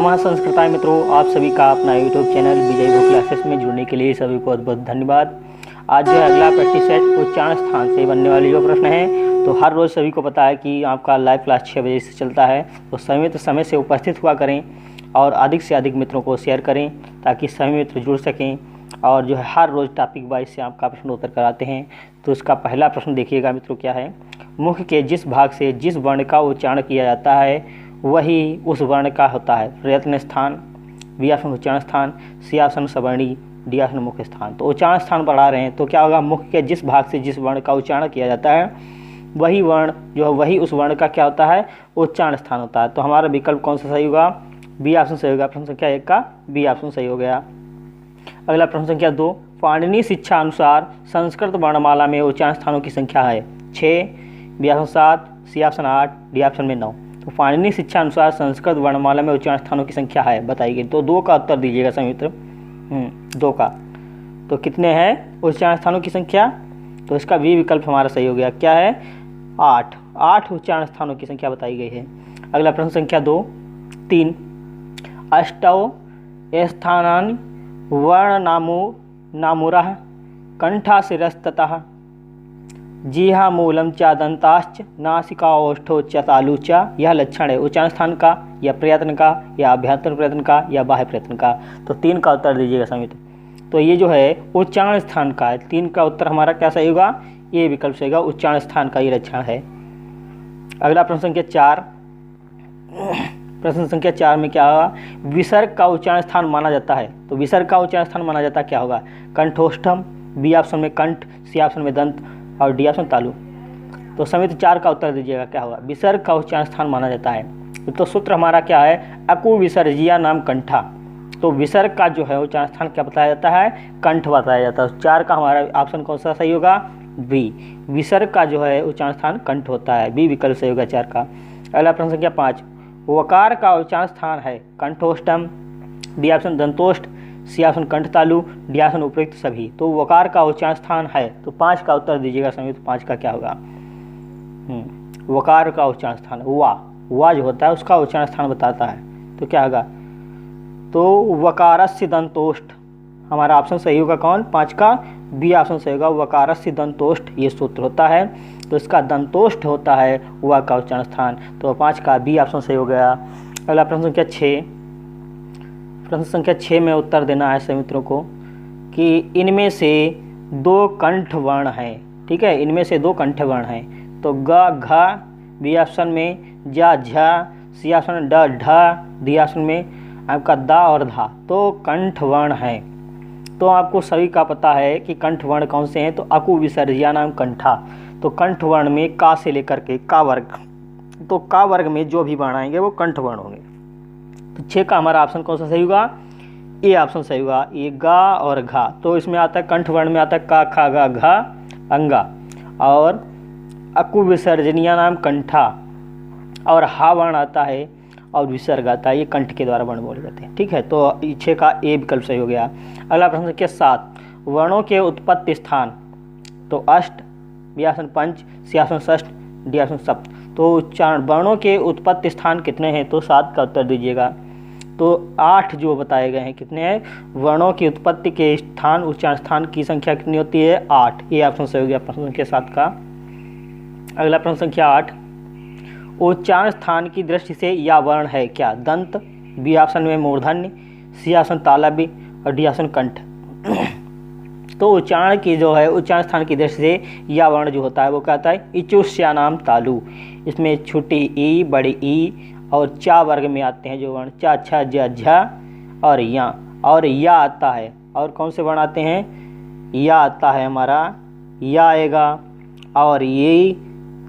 नमः संस्कृताय मित्रों, आप सभी का अपना यूट्यूब चैनल विजय बुक क्लासेस में जुड़ने के लिए सभी को बहुत बहुत धन्यवाद। आज जो है अगला प्रैक्टिस सेट उच्चारण स्थान से बनने वाली जो प्रश्न है, तो हर रोज़ सभी को पता है कि आपका लाइव क्लास 6 बजे से चलता है, तो समय से उपस्थित हुआ करें और अधिक से अधिक मित्रों को शेयर करें ताकि सभी मित्र जुड़ सकें। और जो है हर रोज़ टॉपिक वाइज से आपका प्रश्न उत्तर कराते हैं। तो इसका पहला प्रश्न देखिएगा मित्रों, क्या है। मुख के जिस भाग से जिस वर्ण का उच्चारण किया जाता है वही उस वर्ण का होता है प्रयत्न स्थान, बी ऑप्शन उच्चारण स्थान, सी ऑप्शन सवर्णी, डी ऑप्शन मुख्य स्थान। तो उच्चारण स्थान पढ़ा रहे हैं तो क्या होगा, मुख के जिस भाग से जिस वर्ण का उच्चारण किया जाता है वही वर्ण जो है वही उस वर्ण का क्या होता है, उच्चारण स्थान होता है। तो हमारा विकल्प कौन सा सही होगा, बी ऑप्शन सही होगा। प्रश्न संख्या 1 का बी ऑप्शन सही हो गया। अगला प्रश्न संख्या 2, पाणिनि शिक्षा अनुसार संस्कृत वर्णमाला में उच्चारण स्थानों की संख्या है 6, B option 7, C option 8, D option में 9। तो पाणिनि शिक्षा अनुसार संस्कृत वर्णमाला में उच्चारण स्थानों की संख्या है बताई गई। तो 2 का उत्तर दीजिएगा सभी मित्र। 2 का तो कितने हैं उच्चारण स्थानों की संख्या, तो इसका बी विकल्प हमारा सही हो गया। क्या है, 8 उच्चारण स्थानों की संख्या बताई गई है। अगला प्रश्न संख्या 3, अष्टौ स्थानानि वर्णनामुरः कंठा शिरस्ततः जिह्वा मूलम च दंताश्च नासिका ओष्ठो च तालु च। यह लक्षण है उच्चारण स्थान का या प्रयत्न का या अभ्यंतर प्रयत्न का या बाह्य प्रयत्न का। तो 3 का उत्तर दीजिएगा समित। तो ये जो है उच्चारण स्थान का है, 3 का उत्तर हमारा क्या सही होगा, ये विकल्प सही होगा, उच्चारण स्थान का ये लक्षण है। अगला प्रश्न संख्या 4, प्रश्न संख्या 4 में क्या होगा, विसर्ग का उच्चारण स्थान माना जाता है। तो विसर्ग का उच्चारण स्थान माना जाता क्या होगा, कंठोष्ठम, बी ऑप्शन में कंठ, सी ऑप्शन में दंत और डी ऑप्शन तालु। तो समित 4 का उत्तर दीजिएगा क्या होगा, विसर्ग का उच्चारण स्थान माना जाता है। तो सूत्र हमारा क्या है, अकु विसर्जिया नाम कंठा। तो विसर्ग का जो है उच्चारण स्थान क्या बताया जाता है, कंठ बताया जाता है। 4 का हमारा ऑप्शन कौन सा सही होगा, बी, विसर्ग का जो है उच्चारण स्थान कंठ होता है, बी विकल्प सही होगा 4 का। अगला प्रश्न संख्या 5, वकार का उच्चारण स्थान है कंठोष्ठम, बी ऑप्शन दंतोष्ठ, सी ऑप्शन कंठ तालु, डी ऑप्शन उपयुक्त सभी। तो वकार का उच्चारण स्थान है, तो 5 का उत्तर दीजिएगा सभी। तो 5 का क्या होगा, वकार का उच्चारण स्थान वा जो होता है उसका उच्चारण स्थान बताता है। तो क्या होगा, तो वकारस्य दंतोष्ठ हमारा ऑप्शन सही होगा कौन, 5 का बी ऑप्शन सही होगा, वकारस्य दंतोष्ठ ये सूत्र होता है। तो इसका दंतोष्ठ होता है वा का उच्चारण स्थान। तो 5 का बी ऑप्शन सही हो गया। अगला प्रश्न संख्या 6, प्रश्न संख्या 6 में उत्तर देना है सभी मित्रों को कि इनमें से 2 कंठ वर्ण हैं। ठीक है, इनमें से 2 कंठ वर्ण हैं। तो ग घ, बी ऑप्शन में जा झा, सी ऑप्शन में ड ढ, डी ऑप्शन में आपका दा और धा। तो कंठ वर्ण है। तो आपको सभी का पता है कि कंठ वर्ण कौन से हैं। तो अकु विसर्जिया नाम कंठा। तो कंठ वर्ण में का से लेकर के का वर्ग, तो का वर्ग में जो भी वर्ण आएंगे वो कंठ वर्ण होंगे। तो 6 का हमारा ऑप्शन कौन सा सही होगा, ए ऑप्शन सही होगा, ये गा और घा। तो इसमें आता है कंठ वर्ण में आता है का खा गा घा अंगा, और अकु विसर्जनिया नाम कंठा, और हा वर्ण आता है और विसर्ग आता है, ये कंठ के द्वारा वर्ण बोले जाते हैं। ठीक है, तो 6 का ए विकल्प सही हो गया। अगला प्रश्न संख्या 7, वर्णों के उत्पत्ति स्थान। तो अष्ट, बी ऑप्शन पंच, सी ऑप्शन षष्ठ, डी ऑप्शन सप्त। तो उच्चारण वर्णों के उत्पत्ति स्थान कितने हैं, तो 7 का उत्तर दीजिएगा। तो 8 जो बताए गए हैं कितने हैं, वर्णों की उत्पत्ति के स्थान उच्चारण स्थान की संख्या कितनी होती है, 8। ये ऑप्शन सही हो गया प्रश्न संख्या 7 का। अगला प्रश्न संख्या 8, उच्चारण स्थान की दृष्टि से यह वर्ण है क्या, दंत, बी ऑप्शन में मूर्धन्य, सी ऑप्शन तालव्य और डी ऑप्शन कंठ। तो उच्चारण की जो है उच्चारण स्थान की दृष्टि से यह वर्ण जो होता है वो कहता है इचुष्या नाम तालु। इसमें छोटी ई, बड़ी ई और चा वर्ग में आते हैं जो वर्ण, चा छा झ झा और या आता है। और कौन से वर्ण आते हैं, या आता है हमारा, या आएगा और ये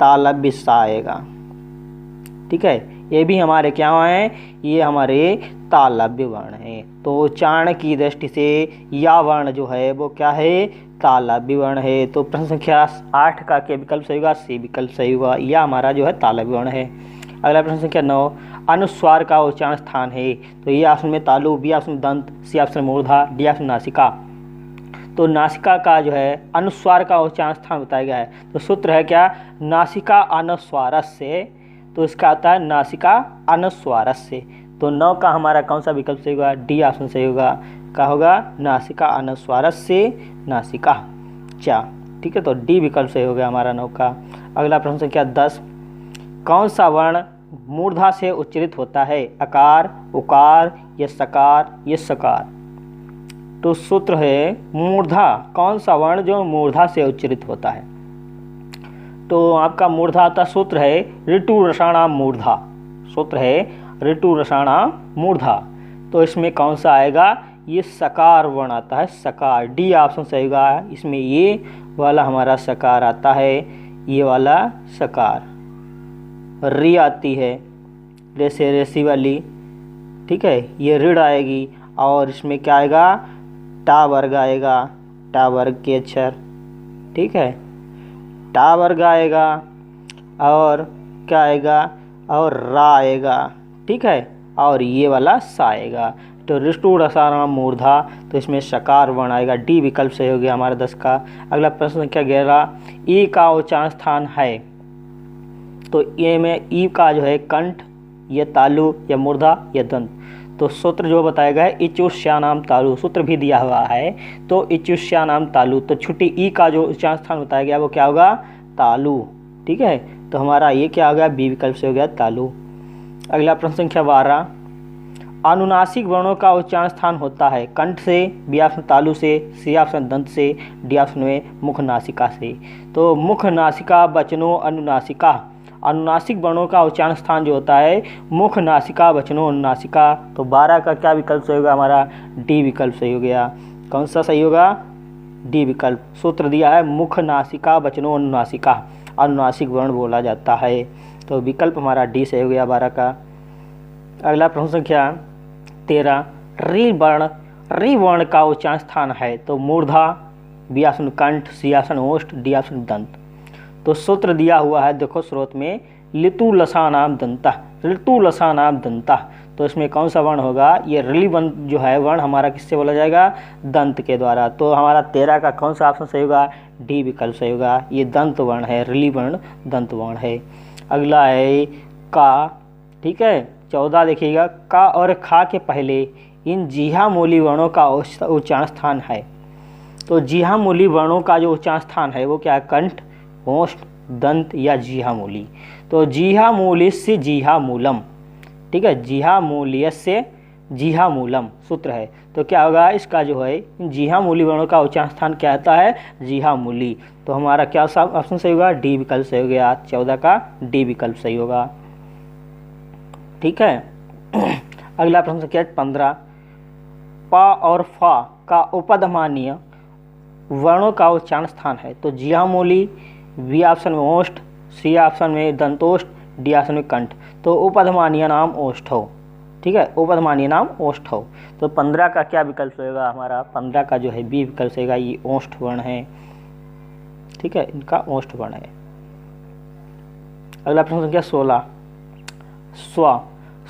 तालव्य सा आएगा। ठीक है, ये भी हमारे क्या हैं, ये हमारे तालव्य वर्ण है। तो उच्चारण की दृष्टि से या वर्ण जो है वो क्या है, तालव्य वर्ण है। तो प्रश्न संख्या 8 का क्या विकल्प सही होगा, सी विकल्प सही होगा, यह हमारा जो है तालव्य वर्ण है। अगला प्रश्न संख्या 9, अनुस्वार का उच्चारण स्थान है। तो ये ऑप्शन में तालु, बी ऑप्शन में दंत, सी ऑप्शन मूर्धा, डी ऑप्शन नासिका। तो नासिका का जो है अनुस्वार का उच्चारण स्थान बताया गया है। तो सूत्र है क्या, नासिका अनुस्वारस्य। तो इसका आता है नासिका अनुस्वारस्य। तो 9 का हमारा कौन सा विकल्प सही होगा? डी ऑप्शन सही होगा। क्या होगा? नासिका अनुस्वारस से नासिका चा। ठीक है, तो डी विकल्प सही हो गया हमारा 9 का। अगला प्रश्न संख्या 10, कौन सा वर्ण मूर्धा से उच्चारित होता है? अकार, उकार या सकार या सकार? तो सूत्र है मूर्धा, कौन सा वर्ण जो मूर्धा से उच्चारित होता है? तो आपका मूर्धा का सूत्र है ऋतु रसाणाम मूर्धा। सूत्र है ऋतु रसाणाम मूर्धा। तो इसमें कौन सा आएगा? ये सकार वर्ण आता है, सकार। डी ऑप्शन सही होगा। इसमें ये वाला हमारा सकार आता है, ये वाला सकार। री आती है रेसे रेसी वाली, ठीक है, ये ऋण आएगी। और इसमें क्या आएगा? टा वर्ग आएगा, टा वर्ग के अक्षर, ठीक है, टा वर्ग आएगा। और क्या आएगा? और रा आएगा, ठीक है, और ये वाला सा आएगा। तो ऋतु रसाणाम मूर्धा, तो इसमें सकार वर्ण आएगा। डी विकल्प सही हो गया हमारा 10 का। अगला प्रश्न संख्या 11, ई का उच्चारण स्थान है? तो ये में ई का जो है कंठ या तालु या मूर्धा या दंत। तो सूत्र जो बताया गया है इचुष्यानाम तालु, सूत्र भी दिया हुआ है। तो इचुष्यानाम तालु, तो छुट्टी ई का जो उच्चारण स्थान बताया गया वो क्या होगा? तालु। ठीक है, तो हमारा ये क्या हो गया? बी विकल्प से हो गया तालु। अगला प्रश्न संख्या 12, अनुनासिक वर्णों का उच्चारण स्थान होता है? कंठ से, बी ऑप्शन तालु से, सी ऑप्शन दंत से, डी ऑप्शन में मुख नासिका से। तो मुख नासिका वचनों अनुनासिका, अनुनासिक वर्णों का उच्चारण स्थान जो होता है मुख नासिका वचनों अनुनासिका। तो 12 का क्या विकल्प सही होगा हमारा? डी विकल्प सही हो गया। कौन सा सही होगा? डी विकल्प। सूत्र दिया है मुख नासिका वचनों अनुनासिका, अनुनासिक वर्ण बोला जाता है। तो विकल्प हमारा डी सही हो गया 12 का। अगला प्रश्न संख्या 13, री वर्ण का उच्चारण स्थान है? तो मूर्धा, बी ऑप्शन कंठ, सी ऑप्शन ओष्ठ, डी ऑप्शन दंत। तो सूत्र दिया हुआ है, देखो स्रोत में, लितु लसानाम दंता, ऋतु लसानाम दंता। तो इसमें कौन सा वर्ण होगा? ये ऋली वर्ण जो है वर्ण हमारा किससे बोला जाएगा? दंत के द्वारा। तो हमारा 13 का कौन सा ऑप्शन सही होगा? डी विकल्प सही होगा। ये दंत वर्ण है, ऋली वर्ण दंत वर्ण है। अगला है का, ठीक है, 14 देखिएगा, का और खा के पहले इन जीहा मूली वर्णों का उच्चारण स्थान है? तो जीहा मूली वर्णों का जो उच्चारण स्थान है वो क्या है? कंठ, ओष्ठ, दंत या जीहा मूली। तो जीहा मूलिस्य जीहा मूलम, ठीक है, जीहा मूल्यस्य जीहा मूलम सूत्र है। तो क्या होगा? इसका जो है जीहा मूली वर्णों का उच्चारण स्थान क्या आता है? जीहा मूली। तो हमारा क्या ऑप्शन सही होगा? डी विकल्प सही हो गया। 14 का डी विकल्प सही होगा। ठीक है। अगला प्रश्न संख्या 15, पा और फा का उपधमानीय वर्णों का उच्चारण स्थान है? तो जीहा मूली, बी ऑप्शन में ओष्ठ, सी ऑप्शन में दंतोष्ठ, डी ऑप्शन में कंठ। तो उपधमानीय नाम ओष्ठ हो, ठीक है, उपधमानीय नाम ओष्ठ हो। तो 15 का क्या विकल्प होगा हमारा? 15 का जो है बी विकल्प होगा, ये ओष्ठ वर्ण है, ठीक है, इनका ओष्ठ वर्ण है। अगला प्रश्न संख्या 16,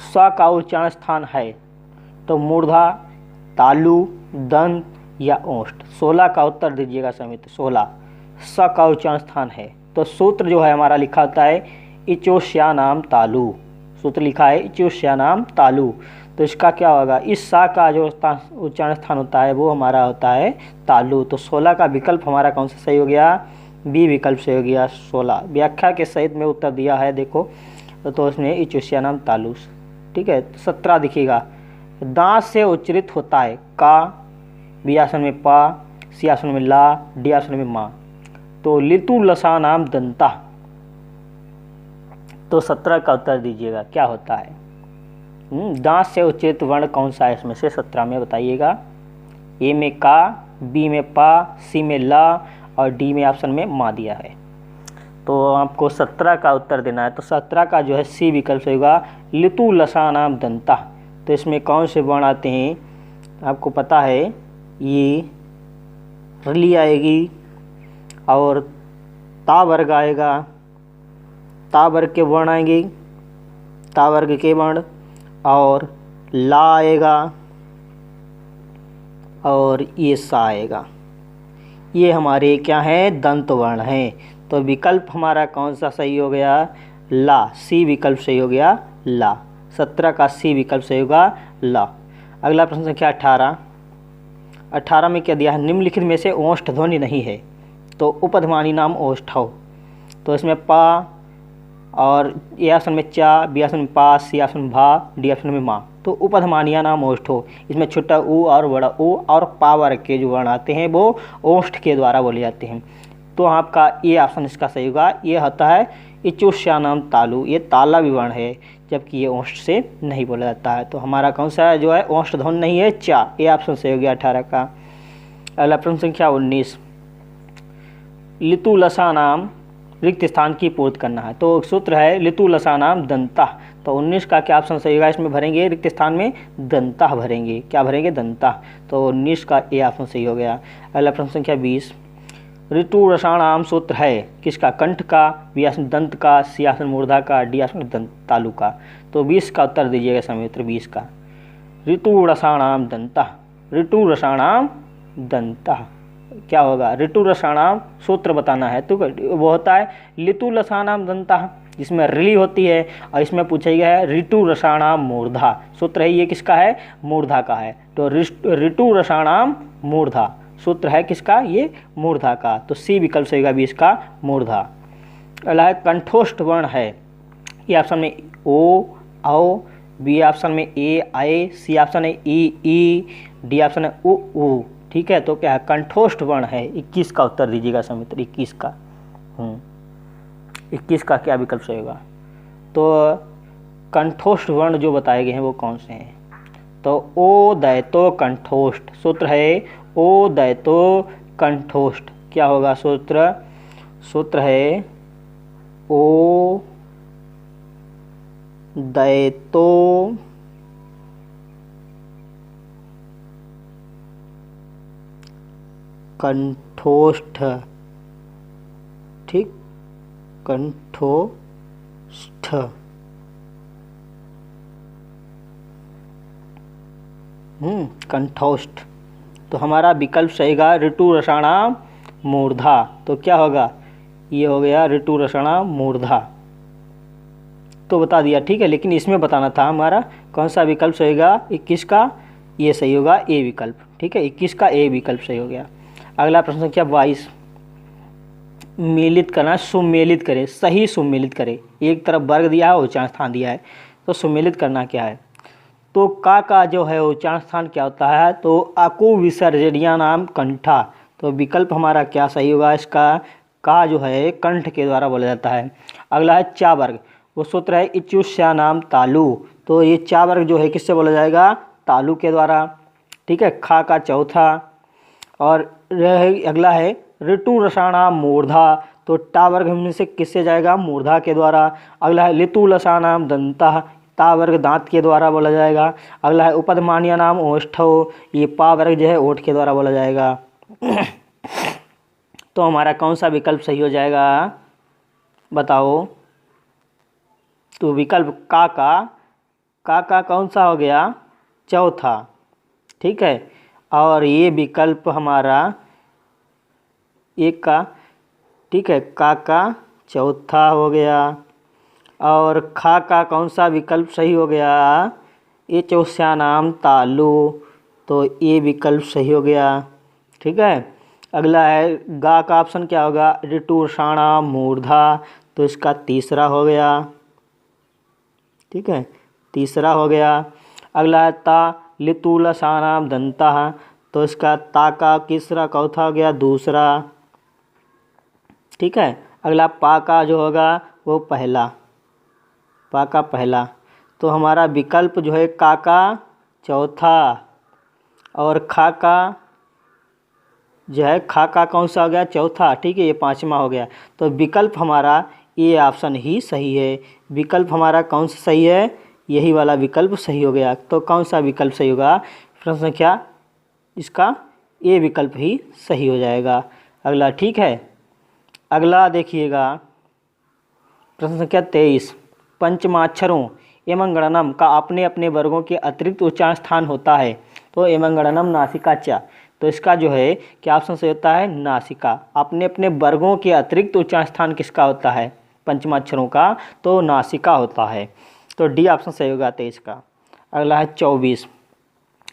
स्व का उच्चारण स्थान है? तो मूर्धा, तालु, दंत या ओष्ठ। 16 का उत्तर दीजिएगा समित। 16 स का उच्चारण स्थान है। तो सूत्र जो है हमारा लिखा होता है इचोश्यानाम तालु, सूत्र लिखा है इचोश्यानाम तालु। तो इसका क्या होगा? इस सा का जो उच्चारण स्थान होता है वो हमारा होता है तालु। तो 16 का विकल्प हमारा कौन सा सही हो गया? बी विकल्प सही हो गया। 16 व्याख्या के सहित में उत्तर दिया है, देखो तो उसमें इचोश्यानाम तालु, ठीक है। 17 दिखेगा, दांत से उच्चरित होता है? का, बी आसन में पा, सी आसन में ला, डी आसन में मा। तो लितु लसानाम दंता। तो 17 का उत्तर दीजिएगा, क्या होता है? दांत से उच्चरित वर्ण कौन सा है इसमें से? 17 में बताइएगा। ए में का, बी में पा, सी में ला और डी में ऑप्शन में मा दिया है। तो आपको 17 का उत्तर देना है। तो 17 का जो है सी विकल्प से होगा लितु लसानाम दंता। तो इसमें कौन से वर्ण आते हैं आपको पता है? ये रली आएगी और ता वर्ग आएगा, ता वर्ग के वर्ण आएंगे, ता वर्ग के वर्ण, और ला आएगा और ये सा आएगा। ये हमारे क्या हैं? दंत वर्ण हैं। तो विकल्प हमारा कौन सा सही हो गया? ला, सी विकल्प सही हो गया ला। 17 का सी विकल्प सही होगा ला। अगला प्रश्न संख्या 18। 18 में क्या दिया है, निम्नलिखित में से ओष्ठ ध्वनि नहीं है तो उपध्मानी नाम ओष्ठ हो। तो इसमें पा और ए ऑप्शन में चा, बी ऑप्शन में पा, सी ऑप्शन में भा, डी ऑप्शन में माँ। तो उपध्मानिया नाम ओष्ठ हो। इसमें छोटा ऊ और बड़ा ऊ और पा वर्ग के जो वर्ण आते हैं वो ओष्ठ के द्वारा बोले जाते हैं। तो आपका ये ऑप्शन इसका सही होगा। ये होता है इचुष्या नाम तालु, ये ताला विवर्ण है जबकि ये ओष्ठ से नहीं बोला जाता है। तो हमारा कौन सा जो है ओष्ठ ध्वनि नहीं है, चा। ये ऑप्शन सही हो गया 18 का। अगला प्रश्न संख्या 19। लितु लसा नाम रिक्त स्थान की पूर्ति करना है। तो सूत्र है लितु लसा नाम दंता। तो 19 का क्या ऑप्शन सही होगा, इसमें भरेंगे रिक्त स्थान में दंता भरेंगे। क्या भरेंगे, दंता। तो 19 का ए ऑप्शन सही हो गया। अगला प्रश्न संख्या 20। ऋतु रसाणाम सूत्र है किसका, कंठ का, बी ऑप्शन दंत का, सी ऑप्शन मूर्धा का, डी ऑप्शन दंत तालु का। तो 20 का उत्तर दीजिएगा समय उत्तर 20 का। ऋतु रसाणाम दंता, ऋतु रसाणाम दंता क्या होगा, ऋतु रसाणाम सूत्र बताना है। तो वो होता है लितु लसाणाम दंता, जिसमें रिली होती है और इसमें पूछा गया है ऋतु रसाणाम मूर्धा। सूत्र है ये किसका है, मूर्धा का है। तो ऋतु रसाणाम मूर्धा सूत्र है किसका, ये मूर्धा का। तो सी विकल्प सही होगा 20 का मूर्धा। अगला है कंठोष्ठ वर्ण है। ये ऑप्शन में ओ औ, बी ऑप्शन में ए आए, सी ऑप्शन है ई, डी ऑप्शन है उ। ठीक है, तो क्या है कंठोष्ठ वर्ण है। 21 का उत्तर दीजिएगा समित्र 21 का। 21 का क्या विकल्प सही होगा। तो कंठोष्ठ वर्ण जो बताए गए हैं वो कौन से हैं। तो ओ दैतो कंठोष्ठ सूत्र है ओ दैतो कंठोष्ठ। क्या होगा सूत्र, सूत्र है ओ दैतो कंठोष्ठ। ठीक, कंठोष्ठ। कंठोष्ठ। तो हमारा विकल्प सहीगा ऋतु रसाणाम मूर्धा। तो क्या होगा, ये हो गया ऋतु रसाणाम मूर्धा। तो बता दिया, ठीक है। लेकिन इसमें बताना था हमारा कौन सा विकल्प सही होगा, 21 का ये सही होगा ए विकल्प। ठीक है, 21 का ए विकल्प सही हो गया। अगला प्रश्न संख्या 22। मेलित करना, सुमेलित करे, सही सुमेलित करे। एक तरफ वर्ग दिया है, उच्चारण स्थान दिया है, तो सुमेलित करना क्या है। तो का जो है उच्चारण स्थान क्या होता है, तो अकु विसर्जनिया नाम कंठा। तो विकल्प हमारा क्या सही होगा, इसका का जो है कंठ के द्वारा बोला जाता है। अगला है चा वर्ग, वो सूत्र है इचुष्या नाम तालु। तो ये चा वर्ग जो है किससे बोला जाएगा, तालु के द्वारा। ठीक है, खा का चौथा। और अगला है ऋतु रसाणाम मूर्धा। तो टा वर्ग में से किससे जाएगा, मूर्धा के द्वारा। अगला है लितु लसाणाम दंता, ता वर्ग दांत के द्वारा बोला जाएगा। अगला है उपधमानिया नाम ओष्ठो, ये पा वर्ग जो है ओठ के द्वारा बोला जाएगा। तो हमारा कौन सा विकल्प सही हो जाएगा बताओ। तो विकल्प का कौन सा हो गया, चौथा। ठीक है, और ये विकल्प हमारा एक का, ठीक है, का चौथा हो गया। और खा का कौन सा विकल्प सही हो गया, ये चौस्या नाम तालु। तो ये विकल्प सही हो गया। ठीक है, अगला है गा का ऑप्शन क्या होगा, ऋतु रसाणाम मूर्धा। तो इसका तीसरा हो गया। ठीक है, तीसरा हो गया। अगला है ता लितु लसाणाम दंता। तो इसका ता का तीसरा चौथा हो गया, दूसरा। ठीक है, अगला पा का जो होगा वो पहला, पा का पहला। तो हमारा विकल्प जो है का चौथा और खा का जो है खा का कौन सा हो गया, चौथा। ठीक है, ये पांचवा हो गया। तो विकल्प हमारा ये ऑप्शन ही सही है। विकल्प हमारा कौन सा सही है, यही वाला विकल्प सही हो गया। तो कौन सा विकल्प सही होगा, प्रश्न संख्या इसका ये विकल्प ही सही हो जाएगा। अगला, ठीक है, अगला देखिएगा प्रश्न संख्या 23। पंचमाक्षरों एवं गणनम का अपने अपने वर्गों के अतिरिक्त उच्चारण स्थान होता है। तो एवं गणनम नासिका च। तो इसका जो है क्या ऑप्शन से होता है, नासिका। अपने अपने वर्गों के अतिरिक्त उच्चारण स्थान किसका होता है, पंचमाक्षरों का, तो नासिका होता है। तो डी ऑप्शन सही होगा 23 का। अगला है 24,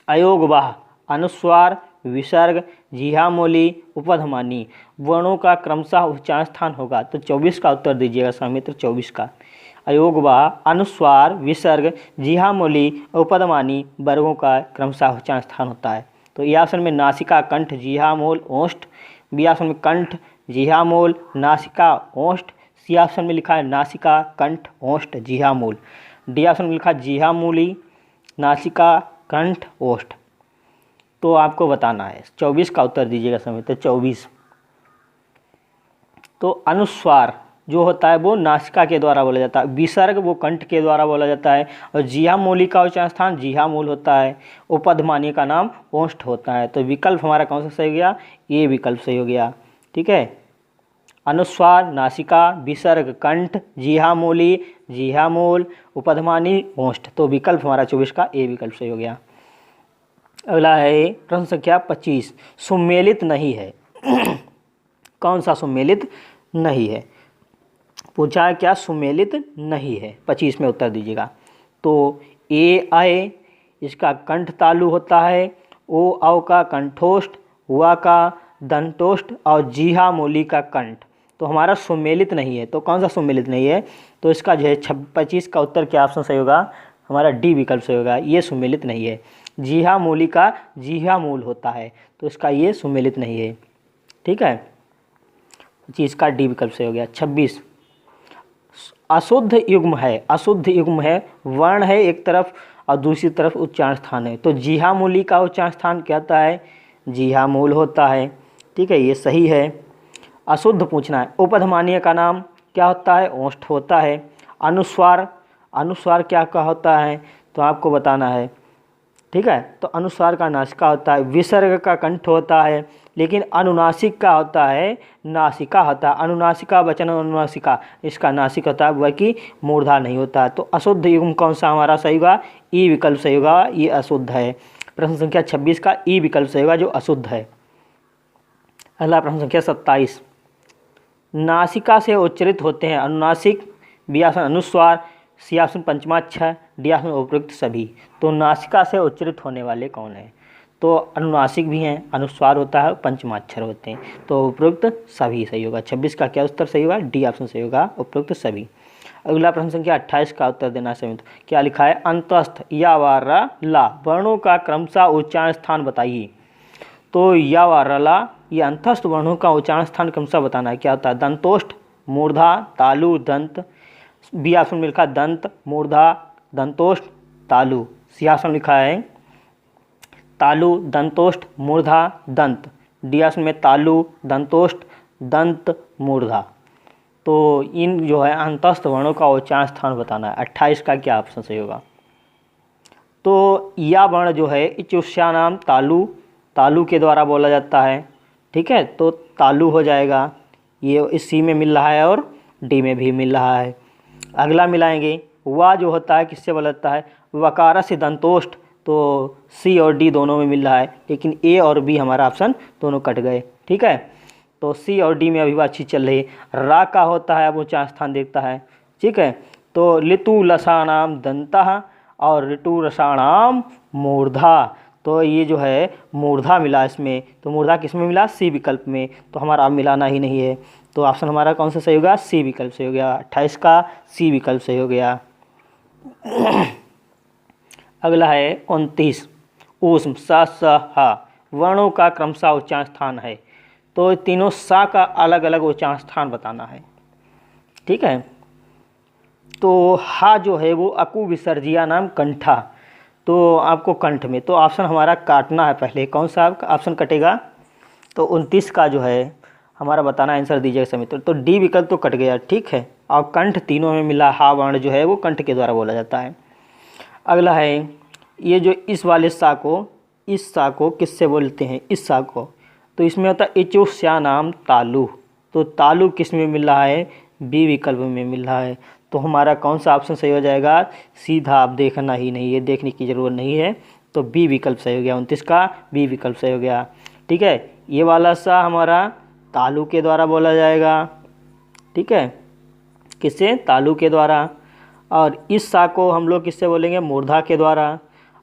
अयोगवाह अनुस्वार विसर्ग जिह्वामूली उपध्मानी वर्णों का क्रमशः उच्चारण स्थान होगा। तो 24 का उत्तर दीजिएगा सौमित्र, 24 का। अयोगवाह अनुस्वार विसर्ग जिह्वामूली उपध्मानी वर्गों का क्रमशः उच्चारण स्थान होता है। तो ए ऑप्शन में नासिका कंठ जिह्वामूल ओष्ठ, बी ऑप्शन में कंठ जिह्वामूल नासिका ओष्ठ, सी ऑप्शन में लिखा है नासिका कंठ ओष्ठ जिह्वामूल, डी ऑप्शन में लिखा जिह्वामूली नासिका कंठ ओष्ठ। तो आपको बताना है 24 का उत्तर दीजिएगा समय। तो 24, तो अनुस्वार जो होता है वो नासिका के द्वारा बोला जाता है, विसर्ग वो कंठ के द्वारा बोला जाता है, और जिह्वामूली का उच्चारण स्थान जिह्वामूल होता है, उपध्मानी का नाम ओष्ठ होता है। तो विकल्प हमारा कौन सा सही हो गया? ये विकल्प सही हो गया। ठीक है, अनुस्वार नासिका विसर्ग कंठ जिह्वामूली जिह्वामूल उपध्मानी ओष्ठ। तो विकल्प हमारा 24 का ए विकल्प सही हो गया। अगला है प्रश्न संख्या 25, सुमेलित नहीं है। कौन सा सुमेलित नहीं है? पूछा है क्या सुमेलित नहीं है, 25 में उत्तर दीजिएगा। तो ए आए इसका कंठ तालु होता है, ओ औ का कंठोष्ठ, हुआ का दंतोष्ठ और जिह्वामूली का कंठ। तो हमारा सुमेलित नहीं है। तो कौन सा सुमेलित नहीं है? तो इसका जो है 25 का उत्तर क्या ऑप्शन सही होगा? हमारा डी विकल्प सही होगा। ये सुमेलित नहीं है। जिह्वामूली का जिह्वामूल होता है, तो इसका ये सुमेलित नहीं है। ठीक है, 25 का डी विकल्प सही हो गया। 26, अशुद्ध युग्म है। अशुद्ध युग्म है, वर्ण है एक तरफ और दूसरी तरफ उच्चारण स्थान है। तो जिह्वामूली का उच्चारण स्थान क्या होता है? जिह्वामूल होता है। ठीक है, ये सही है। अशुद्ध पूछना है। उपध्मानीय का नाम क्या होता है? ओष्ठ होता है। अनुस्वार, अनुस्वार क्या का होता है? तो आपको बताना है। ठीक है, तो अनुस्वार का नासिका होता है, विसर्ग का कंठ होता है, लेकिन अनुनासिक का होता है नासिका होता है। अनुनासिका वचन अनुनासिका, इसका नासिक होता है, वह की मूर्धा नहीं होता है। तो अशुद्ध युग्म कौन सा हमारा सही होगा? ई विकल्प सही होगा, ये अशुद्ध है। प्रश्न संख्या 26 का ई विकल्प सही होगा, जो अशुद्ध है। अगला प्रश्न संख्या 27, नासिका से उच्चरित होते हैं अनुनासिक, बी ऑप्शन अनुस्वार, सी ऑप्शन पंचमाक्षर, डी ऑप्शन उपयुक्त सभी। तो नासिका से उच्चरित होने वाले कौन है? तो अनुनासिक भी हैं, अनुस्वार होता है, पंचमाक्षर होते हैं। तो उपयुक्त सभी सही होगा। 26 का क्या उत्तर सही होगा? डी ऑप्शन सही होगा, उपयुक्त सभी। अगला प्रश्न संख्या 28 का उत्तर देना सही। क्या लिखा है? अंतस्थ या व र ला वर्णों का क्रमशः उच्चारण स्थान बताइए। तो या व र ला ये अंतस्थ वर्णों का उच्चारण स्थान क्रमशः बताना है। क्या होता है? दंतोष्ठ, मूर्धा, तालु, दंत, बी ऑप्शन में लिखा दंत, मूर्धा, दंतोष्ठ, तालु, सी ऑप्शन लिखा है तालु, दंतोष्ठ, मूर्धा, दंत, डी ऑप्शन में तालु, दंतोष्ठ, दंत, मूर्धा। तो इन जो है अंतस्थ वर्णों का उच्चारण स्थान बताना है। 28 का क्या ऑप्शन सही होगा? तो या वर्ण जो है इचुष्यानाम तालु, तालु के द्वारा बोला जाता है। ठीक है, तो तालु हो जाएगा। ये इस सी में मिल रहा है और डी में भी मिल रहा है। अगला मिलाएंगे, वा जो होता है किससे बोला जाता है? वकार से दंतोष्ठ। तो सी और डी दोनों में मिल रहा है, लेकिन ए और बी हमारा ऑप्शन दोनों कट गए। ठीक है, तो सी और डी में अभी बात अच्छी चल रही है। रा का होता है, अब उच्चारण स्थान देखता है। ठीक है, तो ऋतु लसाणाम दंता और ऋतु रसाणाम मूर्धा। तो ये जो है मूर्धा मिला इसमें। तो मूर्धा किस में मिला? सी विकल्प में। तो हमारा अब मिलाना ही नहीं है। तो ऑप्शन हमारा कौन सा सही होगा? सी विकल्प सही हो गया। 28 का सी विकल्प सही हो गया। अगला है 29, ऊष्म सा स हा वर्णों का क्रमशः उच्चारण स्थान है। तो तीनों सा का अलग अलग उच्चारण स्थान बताना है। ठीक है, तो हा जो है वो अकु विसर्जिया नाम कंठा। तो आपको कंठ में, तो ऑप्शन हमारा काटना है पहले। कौन सा ऑप्शन कटेगा? तो 29 का जो है हमारा बताना, आंसर दीजिएगा समय। तो डी विकल्प तो कट गया। ठीक है, और कंठ तीनों में मिला हा वर्ण जो है वो कंठ के द्वारा बोला जाता है। अगला है ये जो इस वाले सा को, इस सा को किससे बोलते हैं? इस सा को। तो इसमें होता है इचुस्या नाम तालु। तो तालु किस में मिल रहा है? बी विकल्प में मिल रहा है। तो हमारा कौन सा ऑप्शन सही हो जाएगा? सीधा आप देखना ही नहीं है, देखने की ज़रूरत नहीं है। तो बी विकल्प सही हो गया। 29 का बी विकल्प सही हो गया। ठीक है, ये वाला सा हमारा तालु के द्वारा बोला जाएगा। ठीक है, किससे? तालु के द्वारा। और इस सा को हम लोग किससे बोलेंगे, मूर्धा के द्वारा।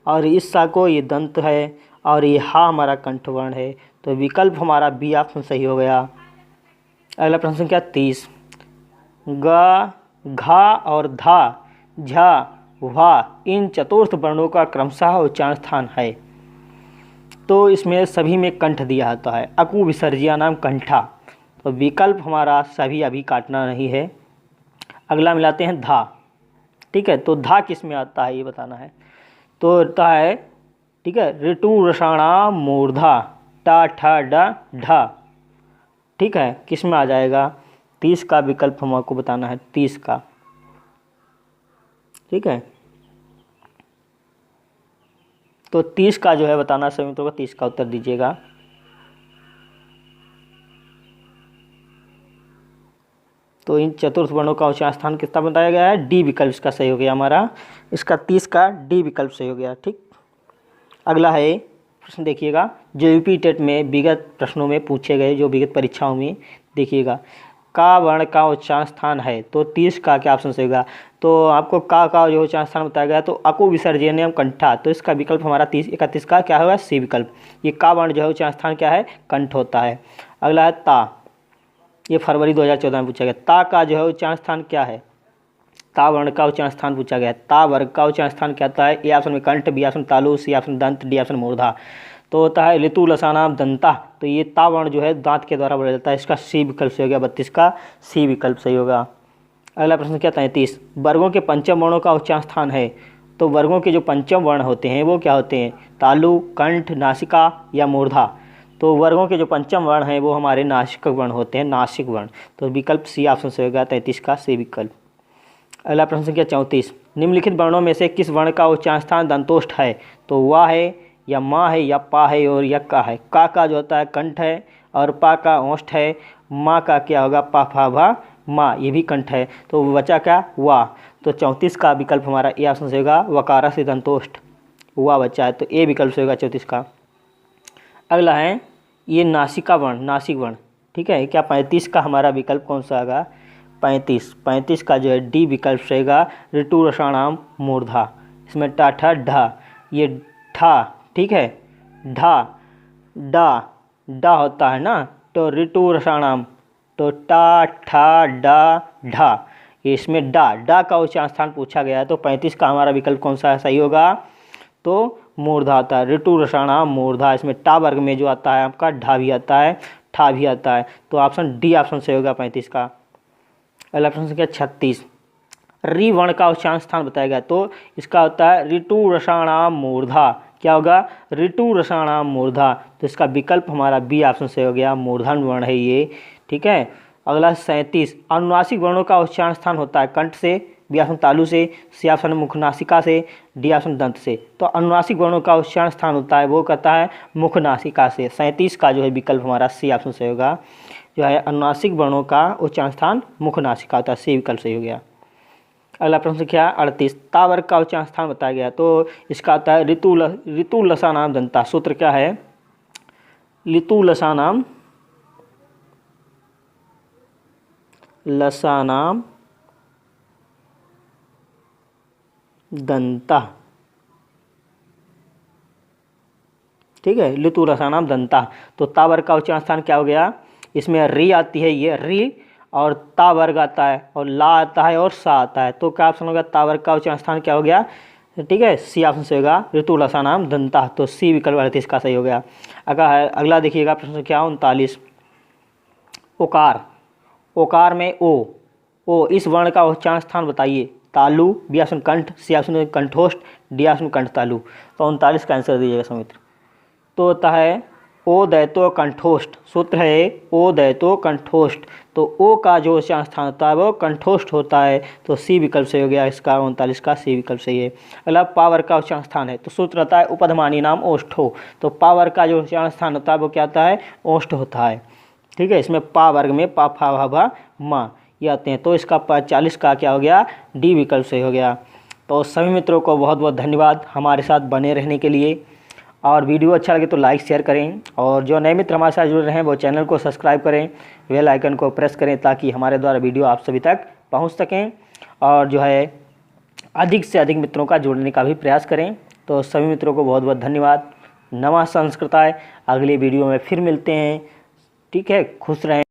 और इस सा को ये दंत है और ये हा हमारा कंठवर्ण है। तो विकल्प हमारा बी ऑप्शन सही हो गया। अगला प्रश्न क्या 30, ग, घा और धा, झा, वा इन चतुर्थ वर्णों का क्रमशः उच्चारण स्थान है। तो इसमें सभी में कंठ दिया होता है, अकु विसर्जिया नाम कंठा। तो विकल्प हमारा सभी अभी काटना नहीं है। अगला मिलाते हैं धा, ठीक है। तो धा किस में आता है ये बताना है। तो आता है, ठीक है, ऋतु रसाणा मूर्धा टा ठा डा ढा, ठीक है, किस में आ जाएगा, 30 का विकल्प हमको बताना है, 30 का, ठीक है। तो 30 का जो है बताना सभी मित्रों को 30 का उत्तर दीजिएगा। तो इन चतुर्थ वर्णों का उच्चारण स्थान कितना बताया गया है, डी विकल्प इसका सही हो गया हमारा, इसका 30 का डी विकल्प सही हो गया, ठीक। अगला है प्रश्न देखिएगा, जो यूपी टेट में विगत प्रश्नों में पूछे गए, जो विगत परीक्षाओं में देखिएगा, का वर्ण का उच्चारण स्थान है। तो 30 का क्या ऑप्शन सही होगा। तो आपको का जो उच्चारण स्थान बताया गया, तो अकु विसर्जनीयम कंठा, तो इसका विकल्प हमारा 31 का क्या होगा, सी विकल्प। ये का वर्ण जो है उच्चारण स्थान क्या है, कंठ होता है। अगला है ता, ये फरवरी 2014 में पूछा गया, ता का जो है उच्चारण स्थान क्या है, ता वर्ण का उच्चारण स्थान पूछा गया। ता वर्ग का उच्चारण स्थान क्या होता है, ए ऑप्शन में कंठ, बी ऑप्शन तालु, सी ऑप्शन दंत, डी ऑप्शन मूर्धा। तो होता है ऋतु लसानाम दंता, तो ये ता वर्ण जो है दांत के द्वारा बोला जाता है, इसका सी विकल्प सही हो गया, 32 का सी विकल्प सही होगा। अगला प्रश्न क्या 33, वर्गों के पंचम वर्णों का उच्चारण स्थान है। तो वर्गों के जो पंचम वर्ण होते हैं वो क्या होते हैं, तालु, कंठ, नासिका या मूर्धा। तो वर्गों के जो पंचम वर्ण हैं वो हमारे नासिक वर्ण होते हैं, नासिक वर्ण। तो विकल्प सी ऑप्शन से होगा, 33 का सी विकल्प। अगला प्रश्न संख्या 34, निम्नलिखित वर्णों में से किस वर्ण का उच्चारण स्थान दंतोष्ठ है। तो वाह है या माँ है या पा है और या का है। का जो होता है कंठ है और पा का ओष्ठ है, माँ का क्या होगा, पा फा भा माँ, ये भी कंठ है। तो बचा क्या, वाह। तो 34 का विकल्प हमारा ए ऑप्शन से होगा, वकारा से दंतोष्ठ वाह बच्चा है, तो ए विकल्प से होगा 34 का। अगला है ये नासिका वर्ण, नासिक वर्ण, ठीक है। क्या 35 का हमारा विकल्प कौन सा होगा, 35 का जो है डी विकल्प रहेगा, ऋतु रसाणाम मूर्धा। इसमें टा ठा ढा, ये ठा, ठीक है, ढा डा डा होता है ना, तो ऋतु रसाणाम, तो टा ठा डा ढा, इसमें डा का उच्चारण स्थान पूछा गया है। तो 35 का हमारा विकल्प कौन सा सही होगा, तो मूर्धा आता है, ऋतु रसाणाम मूर्धा। इसमें टा वर्ग में जो आता है आपका ढा भी आता है, ठा भी आता है। तो ऑप्शन डी ऑप्शन से होगा 35 का। अगला प्रश्न संख्या 36, री वर्ण का उच्चारण स्थान बताया गया। तो इसका होता है ऋतु रसाणाम मूर्धा, क्या होगा, ऋतु रसाणाम मूर्धा। तो इसका विकल्प हमारा बी ऑप्शन से हो गया, मूर्धन वर्ण है ये, ठीक है। अगला 37, अनुनासिक वर्णों का उच्चारण स्थान होता है कंठ से, बी ऑप्शन तालु से, सी ऑप्शन मुखनासिका से, डी ऑप्शन दंत से। तो अनुनासिक वर्णों का उच्चारण स्थान होता है वो कहता है मुखनासिका से। 37 का जो है विकल्प हमारा सी ऑप्शन से होगा, जो है अनुनासिक वर्णों का उच्चारण स्थान मुखनासिका होता है, सी विकल्प सही हो गया। अगला प्रश्न संख्या 38, ता वर्ग का उच्चारण स्थान बताया गया। तो इसका आता है ऋतु लसानाम दंता। सूत्र क्या है, ऋतु लसानाम दंता, ठीक है, ऋतु रसानाम दंता। तो ता वर्ग का उच्चारण स्थान क्या हो गया, इसमें री आती है, ये री, और ता वर्ग आता है, और ला आता है, और सा आता है। तो क्या ऑप्शन होगा, ता वर्ग का उच्चारण स्थान क्या हो गया, ठीक है, सी ऑप्शन से होगा, ऋतु लसानाम दंता। तो सी विकल्प 38 का सही हो गया। अगला देखिएगा प्रश्न संख्या 39, ओकार में ओ इस वर्ण का उच्चारण स्थान बताइए। तालु, बी ऑप्शन कंठ, सी ऑप्शन कंठोष्ठ, डी ऑप्शन कंठ तालु। तो 39 का आंसर दीजिएगा समित्र। तो होता है ओ दैतो कंठोष्ठ। सूत्र है ओ दैतो कंठोष्ठ। तो ओ का जो उच्चारण स्थान होता है वो कंठोष्ठ होता है। तो सी विकल्प सही हो गया, इसका 39 का सी विकल्प सही है। अगला पावर का उच्चारण स्थान है, तो सूत्र होता है उपधमानी नाम ओष्ठो। तो पावर का जो उच्चारण स्थान होता है वो क्या होता है, ओष्ठ होता है, ठीक है। इसमें पा वर्ग में पा फा भा भा मा ये आते हैं। तो इसका 40 का क्या हो गया, डी विकल्प सही हो गया। तो सभी मित्रों को बहुत बहुत धन्यवाद हमारे साथ बने रहने के लिए, और वीडियो अच्छा लगे तो लाइक शेयर करें, और जो नए मित्र हमारे साथ जुड़ रहे हैं वो चैनल को सब्सक्राइब करें, बेल आइकन को प्रेस करें ताकि हमारे द्वारा वीडियो आप सभी तक पहुंच सकें। और जो है अधिक से अधिक मित्रों का जोड़ने का भी प्रयास करें। तो सभी मित्रों को बहुत बहुत धन्यवाद। नमः संस्कृताय। अगली वीडियो में फिर मिलते हैं। ठीक है, खुश रहें।